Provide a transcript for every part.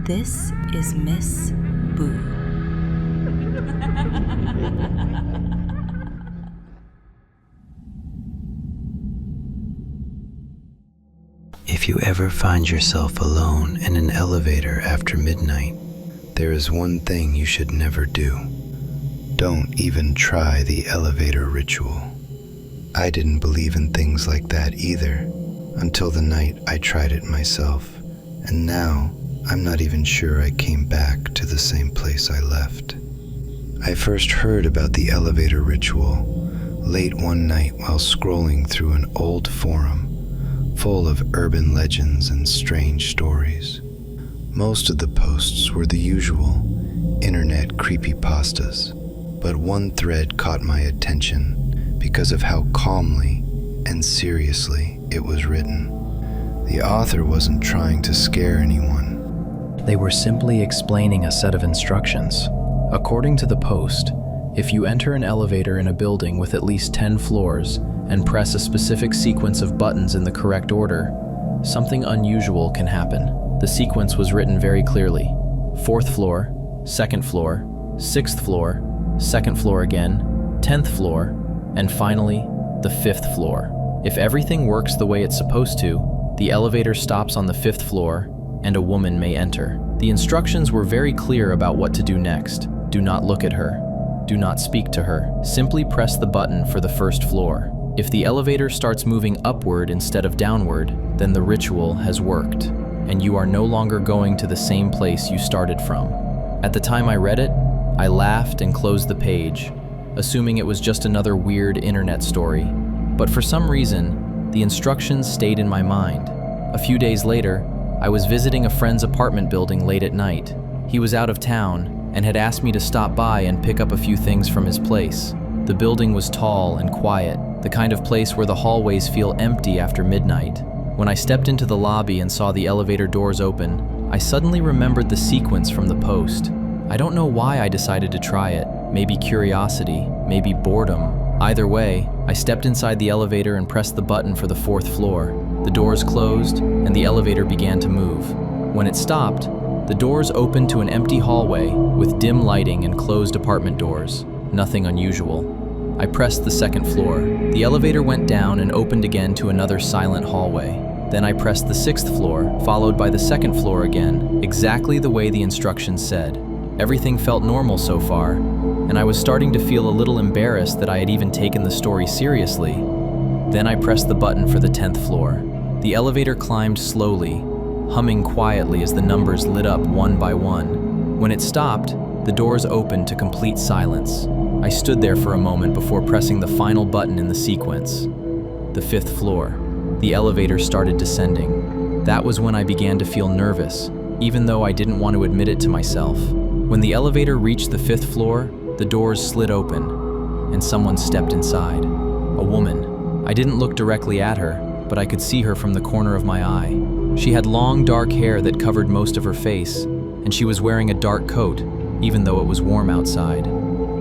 This is Miss Boo. If you ever find yourself alone in an elevator after midnight, there is one thing you should never do. Don't even try the elevator ritual. I didn't believe in things like that either, until the night I tried it myself, and now I'm not even sure I came back to the same place I left. I first heard about the elevator ritual late one night while scrolling through an old forum full of urban legends and strange stories. Most of the posts were the usual internet creepypastas, but one thread caught my attention because of how calmly and seriously it was written. The author wasn't trying to scare anyone. They were simply explaining a set of instructions. According to the post, if you enter an elevator in a building with at least 10 floors and press a specific sequence of buttons in the correct order, something unusual can happen. The sequence was written very clearly. 4th floor, 2nd floor, 6th floor, 2nd floor again, 10th floor, and finally, the 5th floor. If everything works the way it's supposed to, the elevator stops on the 5th floor and a woman may enter. The instructions were very clear about what to do next. Do not look at her. Do not speak to her. Simply press the button for the 1st floor. If the elevator starts moving upward instead of downward, then the ritual has worked, and you are no longer going to the same place you started from. At the time I read it, I laughed and closed the page, assuming it was just another weird internet story. But for some reason, the instructions stayed in my mind. A few days later, I was visiting a friend's apartment building late at night. He was out of town and had asked me to stop by and pick up a few things from his place. The building was tall and quiet, the kind of place where the hallways feel empty after midnight. When I stepped into the lobby and saw the elevator doors open, I suddenly remembered the sequence from the post. I don't know why I decided to try it. Maybe curiosity, maybe boredom. Either way, I stepped inside the elevator and pressed the button for the 4th floor. The doors closed, and the elevator began to move. When it stopped, the doors opened to an empty hallway with dim lighting and closed apartment doors. Nothing unusual. I pressed the 2nd floor. The elevator went down and opened again to another silent hallway. Then I pressed the 6th floor, followed by the 2nd floor again, exactly the way the instructions said. Everything felt normal so far, and I was starting to feel a little embarrassed that I had even taken the story seriously. Then I pressed the button for the 10th floor. The elevator climbed slowly, humming quietly as the numbers lit up one by one. When it stopped, the doors opened to complete silence. I stood there for a moment before pressing the final button in the sequence. The 5th floor. The elevator started descending. That was when I began to feel nervous, even though I didn't want to admit it to myself. When the elevator reached the 5th floor, the doors slid open, and someone stepped inside. A woman. I didn't look directly at her, but I could see her from the corner of my eye. She had long, dark hair that covered most of her face, and she was wearing a dark coat, even though it was warm outside.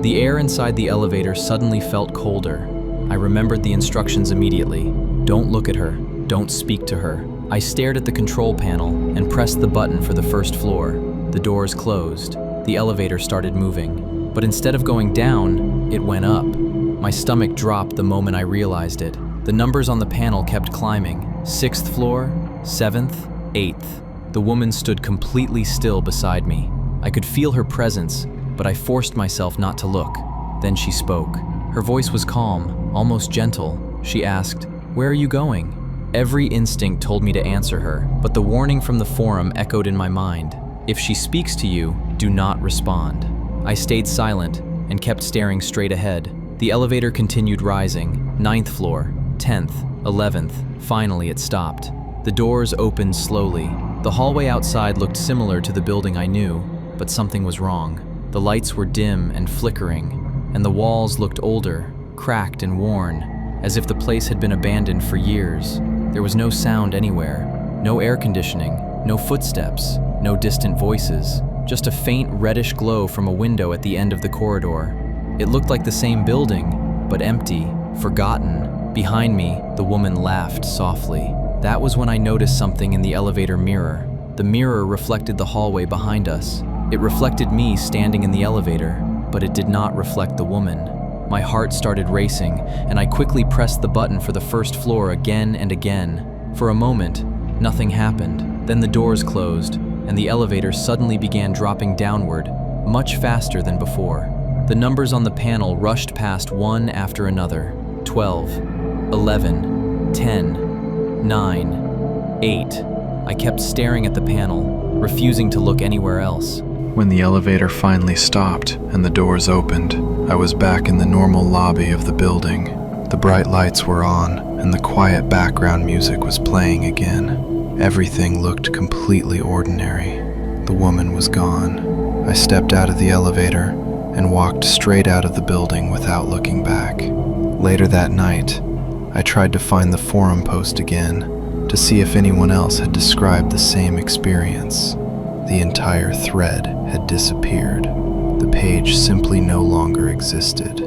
The air inside the elevator suddenly felt colder. I remembered the instructions immediately. Don't look at her. Don't speak to her. I stared at the control panel and pressed the button for the 1st floor. The doors closed. The elevator started moving. But instead of going down, it went up. My stomach dropped the moment I realized it. The numbers on the panel kept climbing. 6th floor, 7th, 8th. The woman stood completely still beside me. I could feel her presence, but I forced myself not to look. Then she spoke. Her voice was calm, almost gentle. She asked, "Where are you going?" Every instinct told me to answer her, but the warning from the forum echoed in my mind. If she speaks to you, do not respond. I stayed silent and kept staring straight ahead. The elevator continued rising. 9th floor, 10th, 11th. Finally, it stopped. The doors opened slowly. The hallway outside looked similar to the building I knew, but something was wrong. The lights were dim and flickering, and the walls looked older, cracked and worn, as if the place had been abandoned for years. There was no sound anywhere, no air conditioning, no footsteps, no distant voices, just a faint reddish glow from a window at the end of the corridor. It looked like the same building, but empty, forgotten. Behind me, the woman laughed softly. That was when I noticed something in the elevator mirror. The mirror reflected the hallway behind us. It reflected me standing in the elevator, but it did not reflect the woman. My heart started racing, and I quickly pressed the button for the first floor again and again. For a moment, nothing happened. Then the doors closed, and the elevator suddenly began dropping downward, much faster than before. The numbers on the panel rushed past one after another. 12, 11, 10, 9, 8. I kept staring at the panel, refusing to look anywhere else. When the elevator finally stopped and the doors opened, I was back in the normal lobby of the building. The bright lights were on, and the quiet background music was playing again. Everything looked completely ordinary. The woman was gone. I stepped out of the elevator and walked straight out of the building without looking back. Later that night, I tried to find the forum post again to see if anyone else had described the same experience. The entire thread had disappeared. The page simply no longer existed.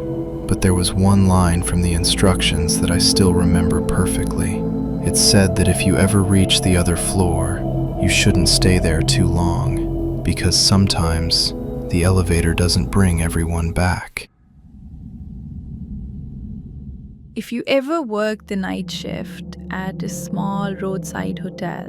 But there was one line from the instructions that I still remember perfectly. It said that if you ever reach the other floor, you shouldn't stay there too long, because sometimes the elevator doesn't bring everyone back. If you ever work the night shift at a small roadside hotel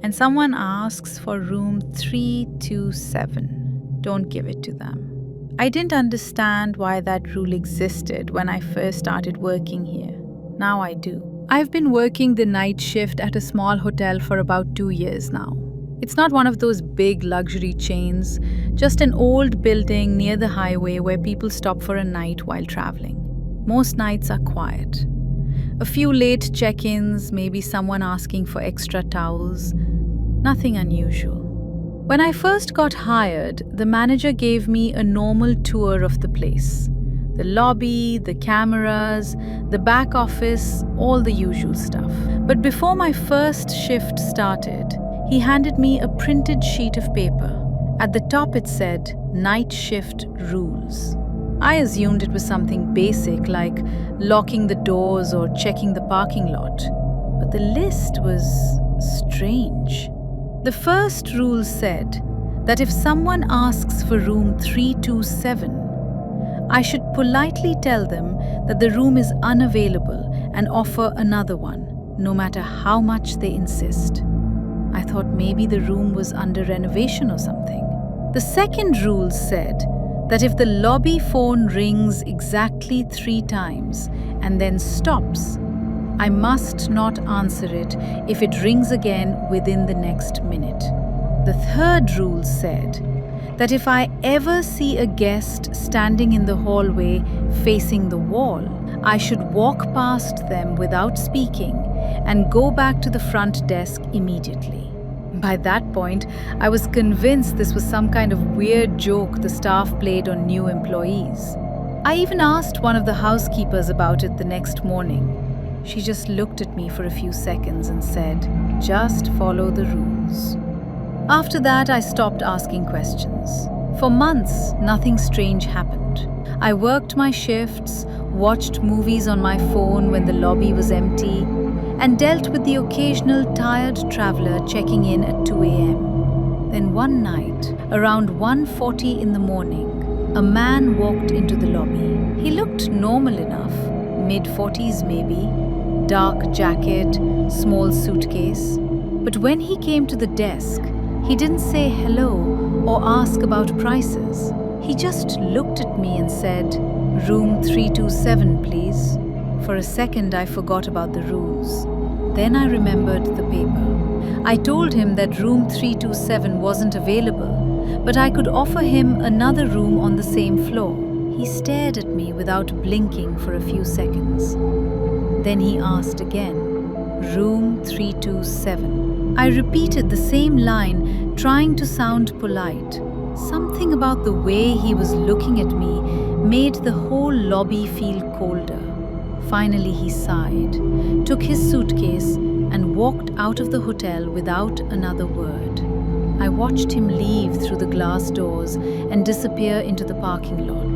and someone asks for room 327, don't give it to them. I didn't understand why that rule existed when I first started working here. Now I do. I've been working the night shift at a small hotel for about 2 years now. It's not one of those big luxury chains, just an old building near the highway where people stop for a night while traveling. Most nights are quiet. A few late check-ins, maybe someone asking for extra towels. Nothing unusual. When I first got hired, the manager gave me a normal tour of the place. The lobby, the cameras, the back office, all the usual stuff. But before my first shift started, he handed me a printed sheet of paper. At the top it said, "Night Shift Rules." I assumed it was something basic like locking the doors or checking the parking lot. But the list was strange. The first rule said that if someone asks for room 327, I should politely tell them that the room is unavailable and offer another one, no matter how much they insist. I thought maybe the room was under renovation or something. The second rule said that if the lobby phone rings exactly 3 times and then stops, I must not answer it if it rings again within the next minute. The third rule said that if I ever see a guest standing in the hallway facing the wall, I should walk past them without speaking and go back to the front desk immediately. By that point, I was convinced this was some kind of weird joke the staff played on new employees. I even asked one of the housekeepers about it the next morning. She just looked at me for a few seconds and said, "Just follow the rules." After that, I stopped asking questions. For months, nothing strange happened. I worked my shifts, watched movies on my phone when the lobby was empty, and dealt with the occasional tired traveler checking in at 2 a.m. Then one night, around 1:40 in the morning, a man walked into the lobby. He looked normal enough, mid-40s maybe, dark jacket, small suitcase. But when he came to the desk, he didn't say hello or ask about prices. He just looked at me and said, "Room 327, please." For a second, I forgot about the rules. Then I remembered the paper. I told him that room 327 wasn't available, but I could offer him another room on the same floor. He stared at me without blinking for a few seconds. Then he asked again, "Room 327. I repeated the same line, trying to sound polite. Something about the way he was looking at me made the whole lobby feel colder. Finally, he sighed, took his suitcase, and walked out of the hotel without another word. I watched him leave through the glass doors and disappear into the parking lot.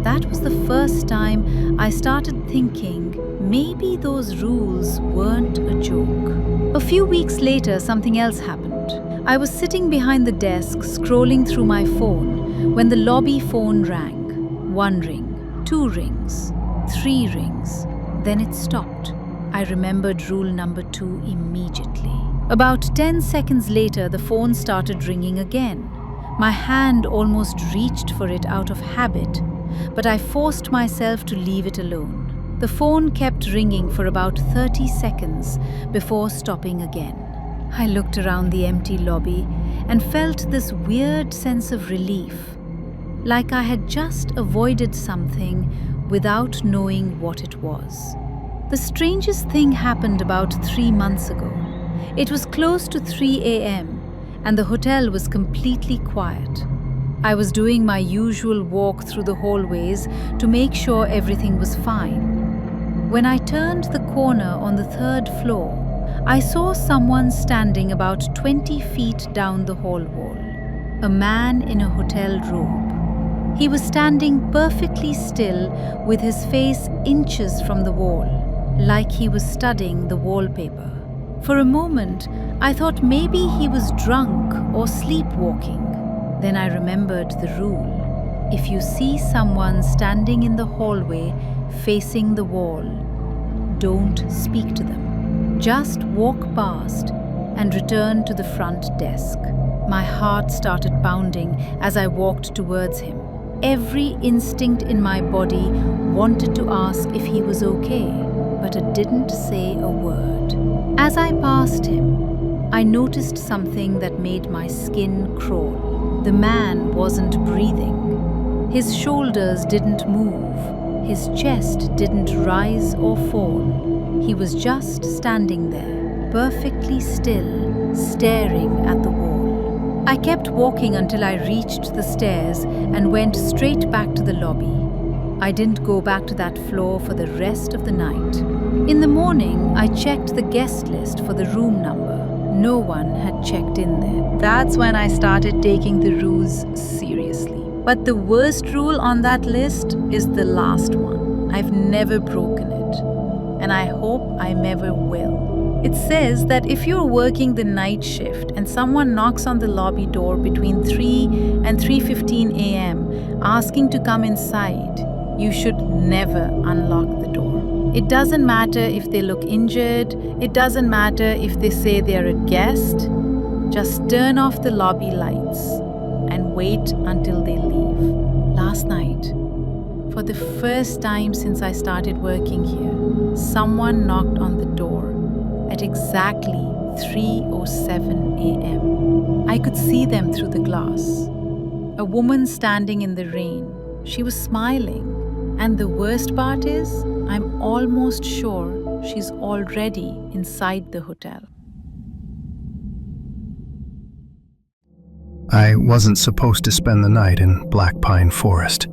That was the first time I started thinking maybe those rules weren't a joke. A few weeks later, something else happened. I was sitting behind the desk scrolling through my phone when the lobby phone rang. 1 ring, 2 rings, 3 rings. Then it stopped. I remembered rule number 2 immediately. About 10 seconds later, the phone started ringing again. My hand almost reached for it out of habit, but I forced myself to leave it alone. The phone kept ringing for about 30 seconds before stopping again. I looked around the empty lobby and felt this weird sense of relief, like I had just avoided something without knowing what it was. The strangest thing happened about 3 months ago. It was close to 3 a.m. and the hotel was completely quiet. I was doing my usual walk through the hallways to make sure everything was fine. When I turned the corner on the 3rd floor, I saw someone standing about 20 feet down the hall wall. A man in a hotel robe. He was standing perfectly still with his face inches from the wall, like he was studying the wallpaper. For a moment, I thought maybe he was drunk or sleepwalking. Then I remembered the rule. If you see someone standing in the hallway facing the wall, don't speak to them. Just walk past and return to the front desk. My heart started pounding as I walked towards him. Every instinct in my body wanted to ask if he was okay, but it didn't say a word. As I passed him, I noticed something that made my skin crawl. The man wasn't breathing. His shoulders didn't move. His chest didn't rise or fall. He was just standing there, perfectly still, staring at the wall. I kept walking until I reached the stairs and went straight back to the lobby. I didn't go back to that floor for the rest of the night. In the morning, I checked the guest list for the room number. No one had checked in there. That's when I started taking the rules seriously. But the worst rule on that list is the last one. I've never broken it, and I hope I never will. It says that if you're working the night shift and someone knocks on the lobby door between 3 and 3:15 a.m. asking to come inside, you should never unlock the door. It doesn't matter if they look injured, it doesn't matter if they say they're a guest. Just turn off the lobby lights and wait until they leave. Last night, for the first time since I started working here, someone knocked on the door at exactly 3:07 a.m. I could see them through the glass. A woman standing in the rain. She was smiling. And the worst part is, I'm almost sure she's already inside the hotel. I wasn't supposed to spend the night in Black Pine Forest,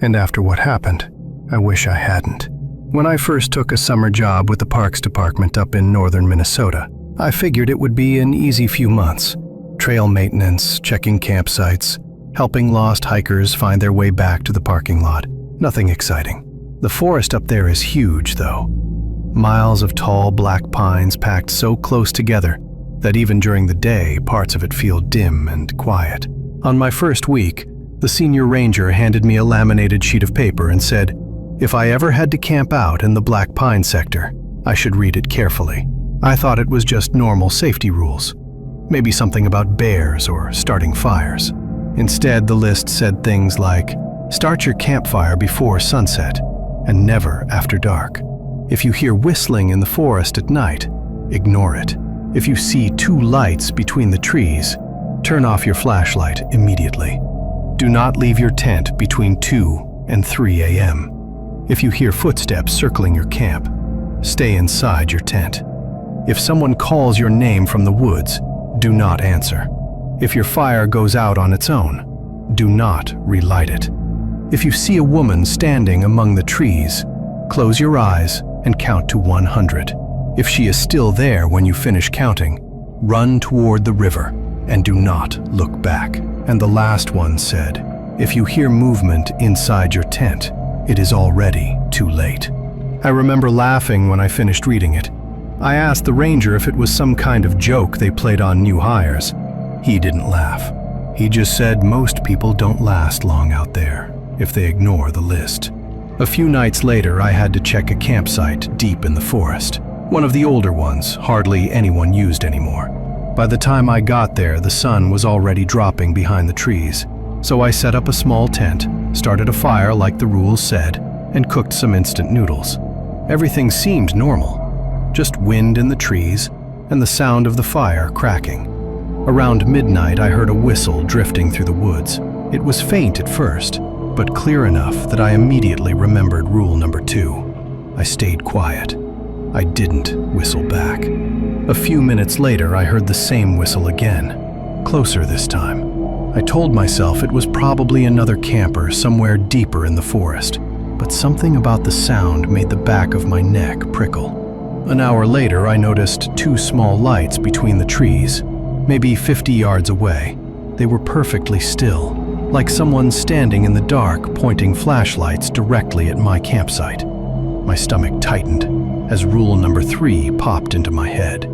and after what happened, I wish I hadn't. When I first took a summer job with the Parks Department up in northern Minnesota, I figured it would be an easy few months. Trail maintenance, checking campsites, helping lost hikers find their way back to the parking lot. Nothing exciting. The forest up there is huge, though. Miles of tall black pines packed so close together that even during the day, parts of it feel dim and quiet. On my first week, the senior ranger handed me a laminated sheet of paper and said, if I ever had to camp out in the Black Pine sector, I should read it carefully. I thought it was just normal safety rules, maybe something about bears or starting fires. Instead, the list said things like, start your campfire before sunset and never after dark. If you hear whistling in the forest at night, ignore it. If you see 2 lights between the trees, turn off your flashlight immediately. Do not leave your tent between 2 and 3 a.m. If you hear footsteps circling your camp, stay inside your tent. If someone calls your name from the woods, do not answer. If your fire goes out on its own, do not relight it. If you see a woman standing among the trees, close your eyes and count to 100. If she is still there when you finish counting, run toward the river and do not look back. And the last one said, if you hear movement inside your tent, it is already too late. I remember laughing when I finished reading it. I asked the ranger if it was some kind of joke they played on new hires. He didn't laugh. He just said most people don't last long out there if they ignore the list. A few nights later, I had to check a campsite deep in the forest. One of the older ones, hardly anyone used anymore. By the time I got there, the sun was already dropping behind the trees. So I set up a small tent, started a fire like the rules said, and cooked some instant noodles. Everything seemed normal, just wind in the trees and the sound of the fire cracking. Around midnight, I heard a whistle drifting through the woods. It was faint at first, but clear enough that I immediately remembered rule number 2. I stayed quiet. I didn't whistle back. A few minutes later, I heard the same whistle again, closer this time. I told myself it was probably another camper somewhere deeper in the forest, but something about the sound made the back of my neck prickle. An hour later, I noticed 2 small lights between the trees, maybe 50 yards away. They were perfectly still, like someone standing in the dark pointing flashlights directly at my campsite. My stomach tightened as rule number 3 popped into my head.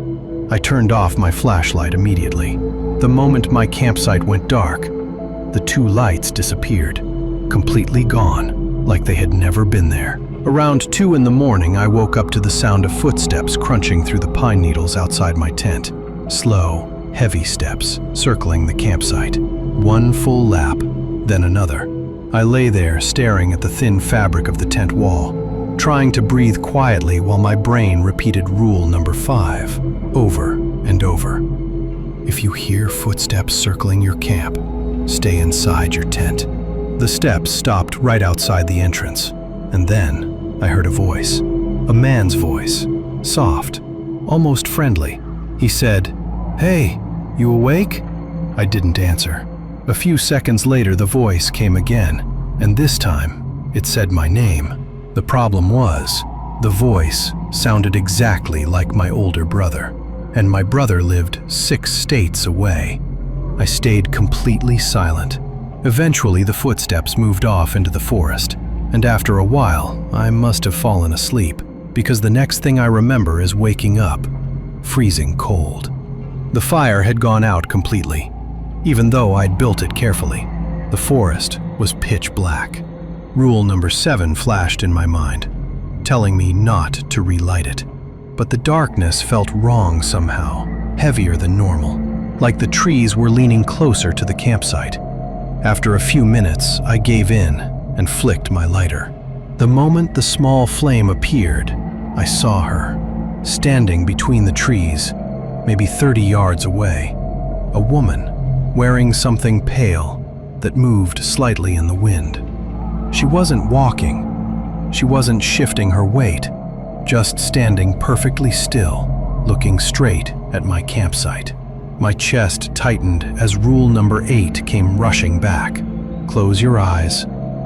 I turned off my flashlight immediately. The moment my campsite went dark, the 2 lights disappeared, completely gone, like they had never been there. Around 2 in the morning, I woke up to the sound of footsteps crunching through the pine needles outside my tent. Slow, heavy steps circling the campsite. One full lap, then another. I lay there staring at the thin fabric of the tent wall, trying to breathe quietly while my brain repeated rule number 5 over and over. If you hear footsteps circling your camp, stay inside your tent. The steps stopped right outside the entrance, and then I heard a voice. A man's voice, soft, almost friendly. He said, "Hey, you awake?" I didn't answer. A few seconds later, the voice came again, and this time, it said my name. The problem was, the voice sounded exactly like my older brother, and my brother lived 6 states away. I stayed completely silent. Eventually, the footsteps moved off into the forest, and after a while, I must have fallen asleep, because the next thing I remember is waking up, freezing cold. The fire had gone out completely. Even though I'd built it carefully, the forest was pitch black. Rule number 7 flashed in my mind, telling me not to relight it. But the darkness felt wrong somehow, heavier than normal, like the trees were leaning closer to the campsite. After a few minutes, I gave in and flicked my lighter. The moment the small flame appeared, I saw her, standing between the trees, maybe 30 yards away. A woman, wearing something pale that moved slightly in the wind. She wasn't walking. She wasn't shifting her weight, just standing perfectly still, looking straight at my campsite. My chest tightened as rule number 8 came rushing back. Close your eyes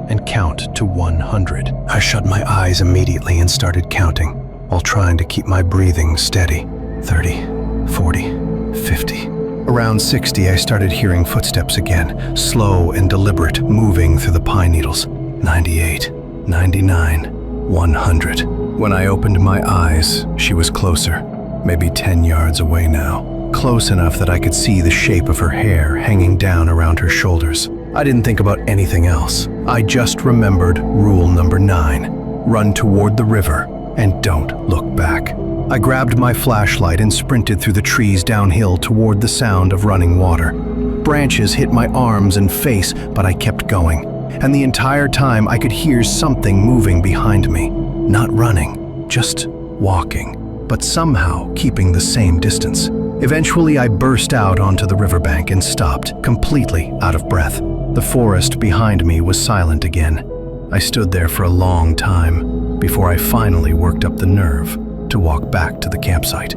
and count to 100. I shut my eyes immediately and started counting, while trying to keep my breathing steady. 30, 40, 50. Around 60, I started hearing footsteps again, slow and deliberate, moving through the pine needles. 98, 99, 100. When I opened my eyes, she was closer, maybe 10 yards away now. Close enough that I could see the shape of her hair hanging down around her shoulders. I didn't think about anything else. I just remembered rule number 9. Run toward the river and don't look back. I grabbed my flashlight and sprinted through the trees downhill toward the sound of running water. Branches hit my arms and face, but I kept going. And the entire time I could hear something moving behind me. Not running, just walking, but somehow keeping the same distance. Eventually, I burst out onto the riverbank and stopped, completely out of breath. The forest behind me was silent again. I stood there for a long time before I finally worked up the nerve to walk back to the campsite.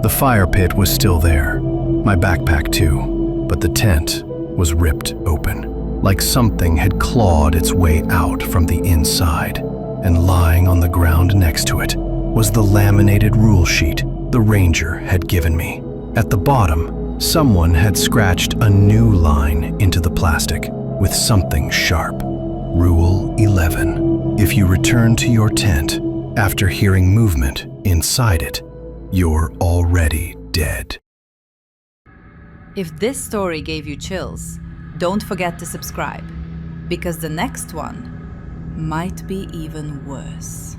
The fire pit was still there, my backpack too, but the tent was ripped open, like something had clawed its way out from the inside, and lying on the ground next to it was the laminated rule sheet the ranger had given me. At the bottom, someone had scratched a new line into the plastic with something sharp. Rule 11. If you return to your tent after hearing movement inside it, you're already dead. If this story gave you chills, don't forget to subscribe, because the next one might be even worse.